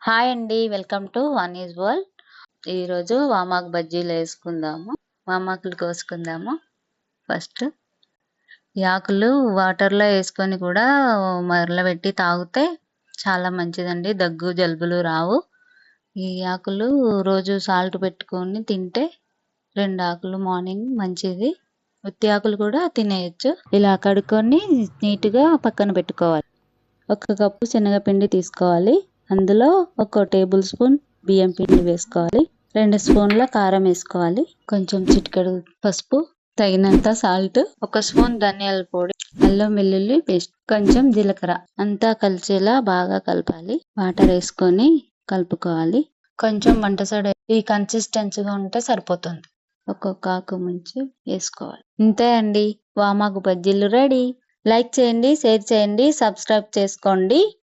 Hi అండి. Welcome to one is world. ఈరోజు వామాకు బజ్జీలు వేసుకుందాము. వామాకులు కోసుకుందాము. ఫస్ట్ ఈ ఆకులు వాటర్లో వేసుకొని కూడా మరలబెట్టి తాగితే చాలా మంచిదండి. దగ్గు జలుబులు రావు. ఈ ఆకులు రోజు సాల్ట్ పెట్టుకొని తింటే 2 ఆకులు మార్నింగ్ మంచిది. ఉత్తి ఆకులు కూడా తినేయచ్చు. ఇలా కడుక్కొని నీట్గా పక్కన పెట్టుకోవాలి. 1 కప్పు శనగపిండి తీసుకోవాలి. అందులో 1 టేబుల్ స్పూన్ బియ్యం పిండి వేసుకోవాలి. 2 స్పూన్ల కారం వేసుకోవాలి. కొంచెం చిటికెడు పసుపు, తగినంత సాల్ట్, 1 స్పూన్ ధనియాల పొడి, అల్లం వెల్లుల్లి పేస్ట్, కొంచెం జీలకర్ర అంతా కలిసేలా బాగా కలపాలి. వాటర్ వేసుకొని కలుపుకోవాలి. కొంచెం వంట సోడా ఈ కన్సిస్టెన్సీగా ఉంటే సరిపోతుంది. ఒక్కొక్క ఆకు ముంచి వేసుకోవాలి. ఇంతే అండి, వామాకు బజ్జీలు రెడీ. లైక్ చేయండి, షేర్ చేయండి, సబ్స్క్రైబ్ చేసుకోండి.